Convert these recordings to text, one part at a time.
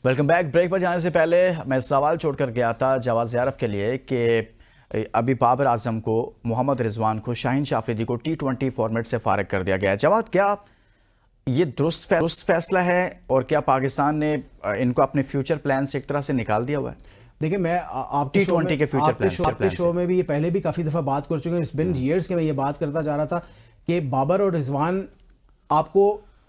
Welcome back. Break पर जाने से पहले मैं सवाल छोड़कर गया था जवाद ज़ियारफ के लिए कि अभी बाबर आजम को, मोहम्मद रिजवान को, शाहीन शाह अफरीदी को T20 फॉर्मेट से फारिग कर दिया गया है। जवाद, क्या ये दुरुस्त फैसला है और क्या पाकिस्तान ने इनको अपने फ्यूचर प्लान से एक तरह से निकाल दिया हुआ है? देखिए, मैं आपके T20 के फ्यूचर आपके शो में भी ये पहले भी काफ़ी दफ़ा बात कर चुके हैं। इट्स बिन ईयर्स के मैं ये बात करता जा रहा था कि बाबर और रिजवान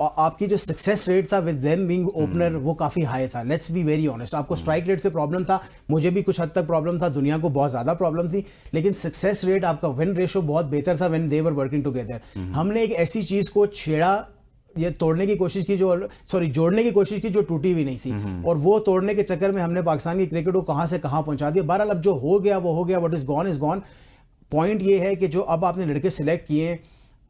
आपकी जो सक्सेस रेट था विद देम बीइंग ओपनर वो काफ़ी हाई था। Let's be very honest. आपको स्ट्राइक रेट से प्रॉब्लम था, मुझे भी कुछ हद तक प्रॉब्लम था, दुनिया को बहुत ज़्यादा प्रॉब्लम थी, लेकिन सक्सेस रेट, आपका विन रेशो बहुत बेहतर था when they were working together. हमने एक ऐसी चीज़ को छेड़ा, ये तोड़ने की कोशिश की जोड़ने की कोशिश की जो टूटी हुई नहीं थी, और वो तोड़ने के चक्कर में हमने पाकिस्तान की क्रिकेट को कहाँ से कहाँ पहुंचा दिया। बहरहाल अब जो हो गया वो हो गया, व्हाट इज गॉन। पॉइंट ये है कि जो अब आपने लड़के सिलेक्ट किए,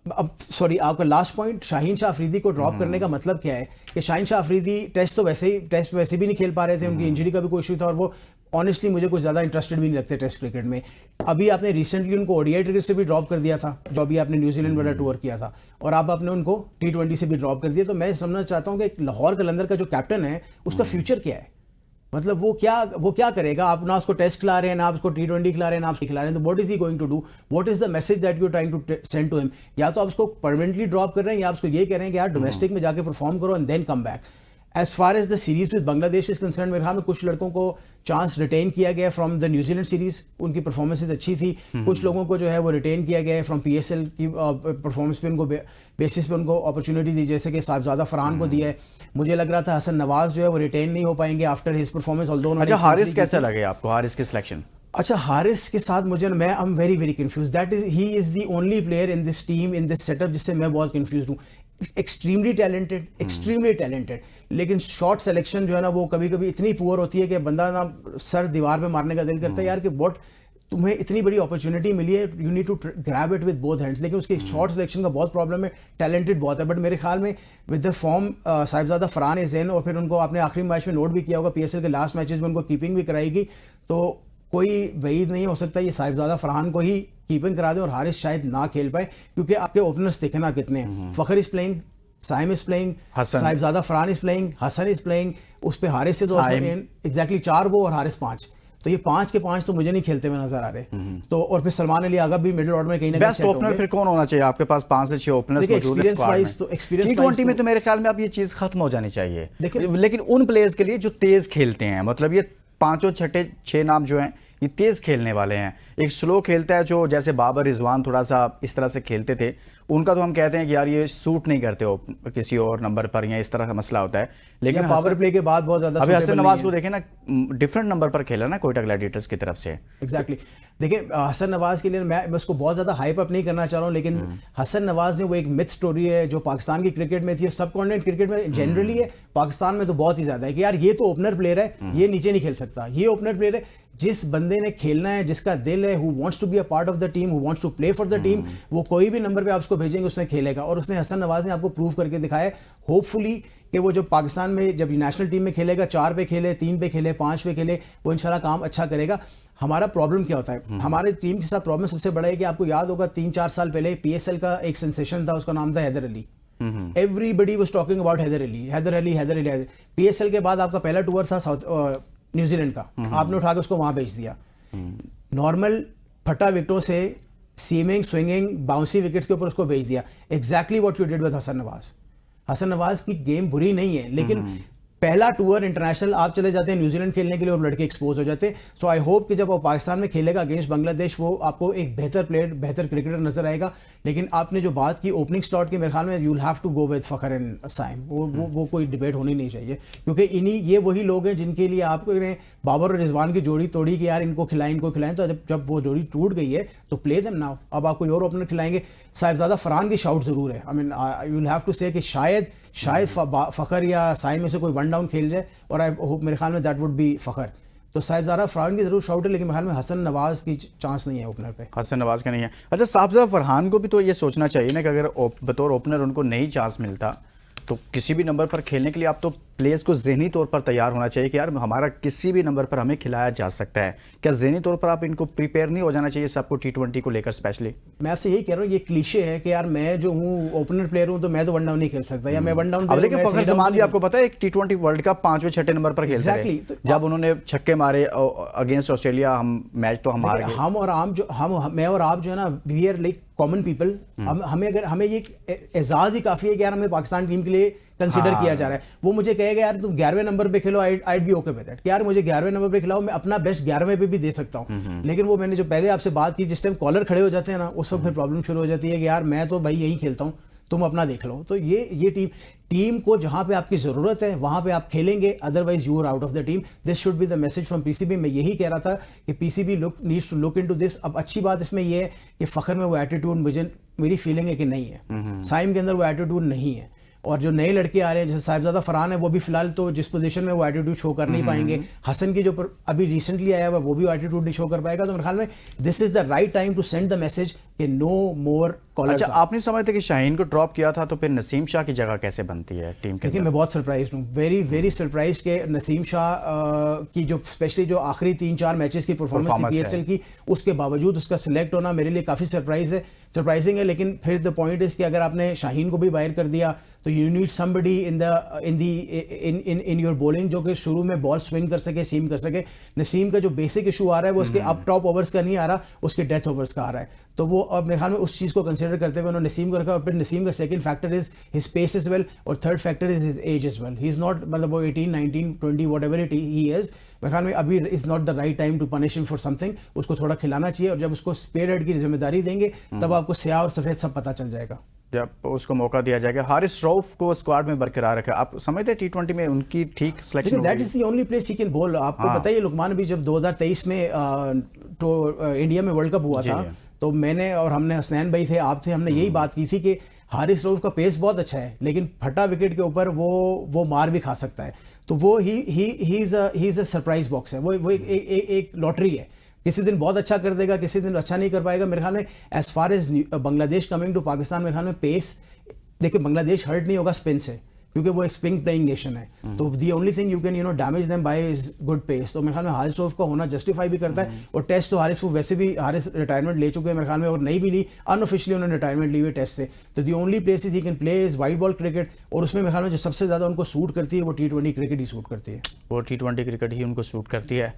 आपका लास्ट पॉइंट शाहीन शाह अफरीदी को ड्रॉप करने का मतलब क्या है कि शाहीन शाह अफरीदी टेस्ट वैसे भी नहीं खेल पा रहे थे, उनकी इंजरी का भी कोई इशू था, और वो ऑनेस्टली मुझे कुछ ज़्यादा इंटरेस्टेड भी नहीं लगते टेस्ट क्रिकेट में। अभी आपने रिसेंटली उनको ओडीआई क्रिकेट से भी ड्रॉप कर दिया था, जो अभी आपने न्यूजीलैंड वाला टूर किया था, और अब आपने उनको T20 से भी ड्रॉप कर दिया। तो मैं समझना चाहता हूँ कि लाहौर कलंदर का जो कैप्टन है उसका फ्यूचर क्या है, मतलब वो क्या करेगा। आप ना उसको टेस्ट खिला रहे हैं, ना उसको T20 खिला रहे हैं, ना आप खिला रहे हैं, तो what is he going to do, what is the message that you trying to send to him. या तो आप उसको परमानेंटली ड्रॉप कर रहे हैं, या आप उसको ये कह रहे हैं कि यार डोमेस्टिक में जाके परफॉर्म करो and then come back. As far as the series with Bangladesh is concern, मेरे ख्याल में कुछ लड़कों को चांस रिटेन किया गया फ्रॉम द न्यूजीलैंड सीरीज, उनकी परफॉर्मेंसेज अच्छी थी। कुछ लोगों को जो है वो रिटेन किया गया है फ्रॉम PSL की परफॉर्मेंस पे, उनको बेसिस पे उनको अपॉर्चुनिटी दी, जैसे कि साहिबजादा फरहान को दिया है। मुझे लग रहा था हसन नवाज जो है वो रिटेन नहीं हो पाएंगे आफ्टर हिज परफॉर्मेंस। अच्छा, हारिस कैसा लगे आपको, हारिस की सिलेक्शन? अच्छा, हारिस के साथ मैं I am very confuse. That is he is the only player in this team, in this setup, जिससे मैं बहुत कंफ्यूज हूँ। एक्सट्रीमली टैलेंटेड, लेकिन शॉट सिलेक्शन जो है ना वो कभी कभी इतनी पुअर होती है कि बंदा ना सर दीवार पे मारने का दिल करता है यार कि व्हाट, तुम्हें इतनी बड़ी अपॉर्चुनिटी मिली है, you need to grab it with both hands. लेकिन उसके शॉट सिलेक्शन का बहुत प्रॉब्लम है, टैलेंटेड बहुत है, बट मेरे ख्याल में with the form Sahibzada Farhan is in, और फिर उनको आपने आखिरी मैच में नोट भी किया होगा, PSL के लास्ट मैचेस में उनको कीपिंग भी कराएगी, तो कोई वईद नहीं हो सकता ये साहिबजादा फरहान को ही कीपिंग करा दे और हारिस शायद ना खेल पाए, क्योंकि आपके ओपनर्स देखना कितने हैं। Fakhar is playing, Saim is playing, Sahibzada Farhan is playing, Hasan is playing, उस पे हारिस से तो एग्जैक्टली 4 वो और हारिस 5, तो ये 5 के 5 तो मुझे नहीं खेलते हुए नजर आ रहे। तो और फिर सलमान अली आगा भी मिडिल ऑर्डर में कहीं ना कहीं बेस्ट ओपनर फिर कौन होना चाहिए आपके पास? 5 से 6 ओपनर्स मौजूद हैं स्क्वाड में। T20 में तो मेरे ख्याल में अब ये चीज खत्म हो जानी चाहिए, लेकिन उन प्लेयर्स के लिए जो तेज खेलते हैं, मतलब ये 5 छठे 6 नाम जो हैं ये तेज खेलने वाले हैं। एक स्लो खेलता है जो जैसे बाबर रिजवान थोड़ा सा इस तरह से खेलते थे, उनका तो हम कहते हैं कि यार ये सूट नहीं करते हो किसी और नंबर पर, या इस तरह का मसला होता है। लेकिन पावर प्ले के बाद बहुत ज्यादा अभी हसन नवाज को देखें ना, डिफरेंट नंबर पर खेला ना कोयटा ग्लैडिएटर्स की तरफ से। एग्जैक्टली देखिए, हसन नवाज के लिए मैं उसको बहुत ज्यादा हाइप अप नहीं करना चाह रहा हूँ, लेकिन हसन नवाज ने वो एक मिथ स्टोरी है जो पाकिस्तान की क्रिकेट में थी, सब कॉन्टिनेंट क्रिकेट में जनरली है, पाकिस्तान में तो बहुत ही ज्यादा है कि यार ये तो ओपनर प्लेयर है, ये नीचे नहीं खेल सकता, ये ओपनर प्लेयर है। जिस बंदे ने खेलना है, जिसका दिल है, who wants to be a part of the team, who wants to play for the team, वो कोई भी नंबर पे आप उसको भेजेंगे उसने खेलेगा, और उसने हसन नवाज ने आपको प्रूव करके दिखाया। होपफुली कि वो जब पाकिस्तान में जब नेशनल टीम में खेलेगा, 4 पे खेले, 3 पे खेले, 5 पे खेले, वो इंशाल्लाह काम अच्छा करेगा। हमारा प्रॉब्लम क्या होता है, हमारे टीम के साथ प्रॉब्लम सबसे बड़ा है कि आपको याद होगा 3-4 साल पहले PSL का एक सेंसेशन था, उसका नाम था Haider Ali. Everybody was talking about Haider Ali. PSL के बाद आपका पहला टूर था न्यूजीलैंड का, आपने उठा के उसको वहां भेज दिया। नॉर्मल फटा विकेटों से सीमिंग, स्विंगिंग, बाउंसी विकेट्स के ऊपर उसको भेज दिया। Exactly what you did with Hasan Nawaz. Hasan Nawaz की गेम बुरी नहीं है, लेकिन पहला टूर इंटरनेशनल आप चले जाते हैं न्यूजीलैंड खेलने के लिए और लड़के एक्सपोज हो जाते हैं। सो आई होप कि जब वो पाकिस्तान में खेलेगा अगेंस्ट बांग्लादेश, वो आपको एक बेहतर प्लेयर, बेहतर क्रिकेटर नजर आएगा। लेकिन आपने जो बात की ओपनिंग स्लॉट की, मेरे ख्याल में you will have to go with Fakhar and Saim, वो कोई डिबेट होनी नहीं चाहिए, क्योंकि ये वही लोग हैं जिनके लिए आपने बाबर और रिजवान की जोड़ी तोड़ी कि यार इनको खिलाएं। तो जब वो जोड़ी टूट गई है तो प्ले देम नाउ, अब आप कोई और ओपनर खिलाएंगे। साहिबजादा फरहान की शाउट जरूर है, I mean you will have to say कि शायद फखर या साइम में से कोई वन डाउन खेल जाए, और आई होप, मेरे ख्याल में दैट वुड बी फखर। तो साहिबजादा फरहान की जरूर शाउट है, लेकिन मेरे ख्याल में हसन नवाज की चांस नहीं है ओपनर पे। हसन नवाज का नहीं है। अच्छा, साहिबजादा फरहान को भी तो ये सोचना चाहिए ना कि अगर बतौर ओपनर उनको नहीं चांस मिलता तो किसी भी नंबर पर खेलने के लिए आप तो प्लेयर्स को ज़हनी तौर पर तैयार होना चाहिए कि यार हमारा किसी भी नंबर पर हमें खिलाया जा सकता है? क्या ज़हनी तौर पर आप इनको प्रिपेयर नहीं हो जाना चाहिए सबको T20 को लेकर स्पेशली? मैं आपसे यही कह रहा हूँ, ये क्लीशे है कि यार मैं जो हूँ ओपनर प्लेयर हूँ तो मैं तो वन डाउन नहीं खेल सकता, या मैं वन डाउन। अब लेकिन फखर जमान भी आपको पता है एक T20 वर्ल्ड कप 5वें 6ठे नंबर पर खेलते रहे, जब उन्होंने छक्के मारे अगेंस्ट ऑस्ट्रेलिया, हम मैच तो हम हार गए। मैं और आप जो है ना, we are like common people. हमें ये एजाज ही काफी है कि यार हमें पाकिस्तान टीम के लिए कंसीडर किया जा रहा है। वो मुझे कहेगा यार तुम 11वें नंबर पे खेलो, आई बी ओके विद दैट, कि यार मुझे 11वें नंबर पे खिलाओ, मैं अपना बेस्ट 11वें पे भी दे सकता हूँ। लेकिन वो मैंने जो पहले आपसे बात की, जिस टाइम कॉलर खड़े हो जाते हैं ना, उस वक्त फिर प्रॉब्लम शुरू हो जाती है कि यार मैं तो भाई यही खेलता हूँ, तुम अपना देख लो। तो ये टीम को जहां पे आपकी जरूरत है वहां पे आप खेलेंगे, otherwise you are out of the team. This should be the message from PCB. मैं यही कह रहा था कि PCB needs to look into this. अब अच्छी बात इसमें यह है कि फखर में वो एटीट्यूड मेरी फीलिंग है कि नहीं है, साइम के अंदर वो एटीट्यूड नहीं है। और जो नए लड़के आ रहे हैं जैसे साहिबजादा फरहान है, वो भी फिलहाल तो जिस पोजीशन में वो एटीट्यूड शो कर नहीं पाएंगे। हसन की जो अभी रिसेंटली आया हुआ वो भी एटीट्यूड नहीं शो कर पाएगा। तो मेरे ख्याल में this is the right time to send the message कि नो मोर कॉलर। अच्छा, आप नहीं समझते कि शाहीन को ड्रॉप किया था तो फिर नसीम शाह की जगह कैसे बनती है टीम के? देखिए मैं बहुत सरप्राइज हूँ, वेरी वेरी सरप्राइज के नसीम शाह की जो स्पेशली जो आखिरी 3-4 मैचेस की परफॉर्मेंस थी PSL की, उसके बावजूद उसका सिलेक्ट होना मेरे लिए काफ़ी सरप्राइजिंग है। लेकिन फिर द पॉइंट इज कि अगर आपने शाहीन को भी बाहर कर दिया तो you need somebody in your bowling जो कि शुरू में बॉल स्विंग कर सके, सीम कर सके। नसीम का जो बेसिक इशू आ रहा है वो उसके अप टॉप ओवर्स का नहीं आ रहा, उसके डेथ ओवर्स का आ रहा है। तो वो अब मेरे ख्याल में उस चीज़ को कंसिडर करते हुए उन्होंने नसीम को रखा। और फिर नसीम का second factor is his pace as well, और third factor is his age as well. He is not, मतलब वो 18, 19, 20 whatever it he is, मेरे ख्याल में अभी is not the right time to punish him for something. उसको थोड़ा खिलाना चाहिए, और जब उसको स्पेयर हेड की जिम्मेदारी देंगे तब आपको स्याह और सफ़ेद सब पता चल जाएगा, जब उसको मौका दिया जाएगा। हारिस रऊफ को स्क्वाड में बरकरार रखा, आप समझते हैं T20 में उनकी ठीक selection? That is the only place he can बोल। आपको पता ही लुकमान भी जब 2023 में तो इंडिया में वर्ल्ड कप हुआ था, तो मैंने और हमने, हसनैन भाई थे, आप थे, हमने यही बात की थी कि हारिस रऊफ का पेस बहुत अच्छा है लेकिन फटा विकेट के ऊपर वो मार भी खा सकता है। तो वो he is a surprise box है, वो एक लॉटरी है। किसी दिन बहुत अच्छा कर देगा, किसी दिन अच्छा नहीं कर पाएगा। मेरे ख्याल में as far as Bangladesh coming to Pakistan, मेरे ख्याल में पेस, देखिए बांग्लादेश हर्ट नहीं होगा स्पिन से क्योंकि वो स्पिन प्लेइंग नेशन है। तो the only thing you can damage them by is good pace. तो मेरे ख्याल में हारिस रऊफ का होना जस्टिफाई भी करता है। और टेस्ट तो हारिस वैसे भी हारिस रिटायरमेंट ले चुके हैं मेरे ख्याल में, और नहीं भी ली, अनऑफिशियली उन्होंने रिटायरमेंट ली हुई टेस्ट से। तो the only places he can play is white ball cricket, और उसमें मेरे ख्याल में जो सबसे ज़्यादा उनको सूट करती है वो T20 क्रिकेट ही सूट करती है। वो T20 क्रिकेट ही उनको सूट करती है।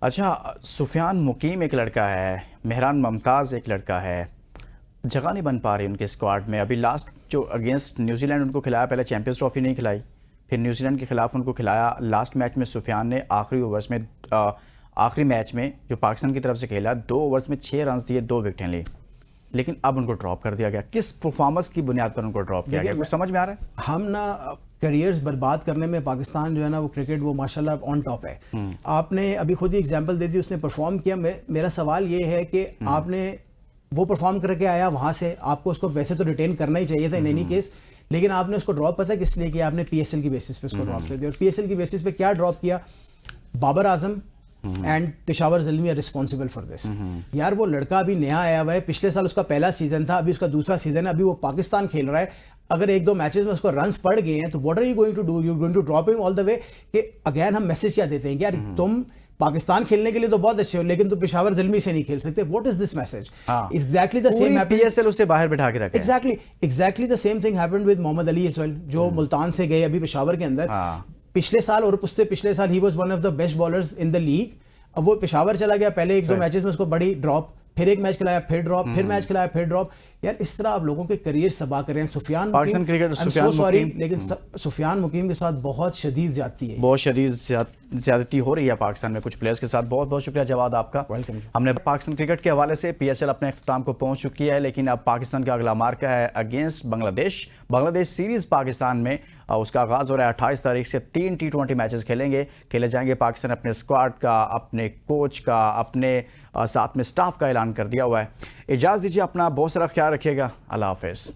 अच्छा, सुफियान मुकीम एक लड़का है, मेहरान मुमताज़ एक लड़का है, जगह नहीं बन पा रही उनके स्क्वाड में। अभी लास्ट जो अगेंस्ट न्यूजीलैंड उनको खिलाया, पहले चैंपियंस ट्रॉफी नहीं खिलाई, फिर न्यूजीलैंड के खिलाफ उनको खिलाया। लास्ट मैच में सुफियान ने आखिरी ओवर्स में आखिरी मैच में जो पाकिस्तान की तरफ से खेला 2 ओवर्स में 6 रन दिए, 2 विकेटें ली, लेकिन अब उनको ड्रॉप कर दिया गया। किस परफॉर्मेंस की बुनियाद पर उनको ड्रॉप किया गया, कुछ समझ में आ रहा है? हम ना करियर्स बर्बाद करने में पाकिस्तान जो है ना वो क्रिकेट वो माशाल्लाह ऑन टॉप है। आपने अभी खुद ही एग्जांपल दे दी, उसने परफॉर्म किया। मेरा सवाल ये है कि आपने वो परफॉर्म करके आया वहाँ से, आपको उसको वैसे तो रिटेन करना ही चाहिए था इन एनी केस, लेकिन आपने उसको ड्रॉप पता है किस लिए किया? आपने PSL की बेसिस पे उसको ड्रॉप कर दिया। और PSL की बेसिस पे क्या ड्रॉप किया? Babar Azam and Peshawar Zalmi are responsible for this. यार वो लड़का अभी नया आया हुआ है, पिछले साल उसका पहला सीजन था, अभी उसका दूसरा सीजन है, अभी वो पाकिस्तान खेल रहा है। अगर 1-2 मैचेस में उसको रन्स पड़ गए हैं तो what are you going to do? You going to drop him all the way? कि अगेन हम मैसेज क्या देते हैं कि यार तुम पाकिस्तान खेलने के लिए तो बहुत अच्छे हो लेकिन तुम पेशावर ज़ल्मी से नहीं खेल सकते। What is this message? Exactly the same PSL उससे बाहर बिठा के रखे। Exactly the same thing happened with Mohammad Ali as well, जो मुल्तान से गए अभी पेशावर के अंदर पिछले साल, और उससे पिछले साल he was one of the best bowlers in the league. अब वो पेशावर चला गया, पहले 1-2 मैचेस में उसको बड़ी ड्रॉप, फिर एक मैच खिलाया फिर ड्रॉप, फिर मैच खिलाया फिर ड्रॉप। यार इस तरह आप लोगों के करियर तबाह कर रहे हैं। Sufiyan Pakistan cricket, so sorry, लेकिन सुफियान मुकीम के साथ बहुत शदीद ज्यादती है, बहुत शदीद ज्यादती हो रही है पाकिस्तान में कुछ प्लेयर्स के साथ। बहुत बहुत शुक्रिया जवाद आपका। वेलकम। हमने पाकिस्तान क्रिकेट के हवाले से PSL अपने अख्ताम को पहुंच चुकी है, लेकिन अब पाकिस्तान का अगला मार्का है अगेंस्ट बांग्लादेश सीरीज पाकिस्तान में। उसका आगाज़ हो रहा है 28 तारीख से। 3 T20 मैचेस खेले जाएंगे। पाकिस्तान अपने स्क्वाड का, अपने कोच का, अपने साथ में स्टाफ का ऐलान कर दिया हुआ है। इजाज़त दीजिए, अपना बहुत सारा ख्याल रखिएगा। अल्लाह हाफ़िज़।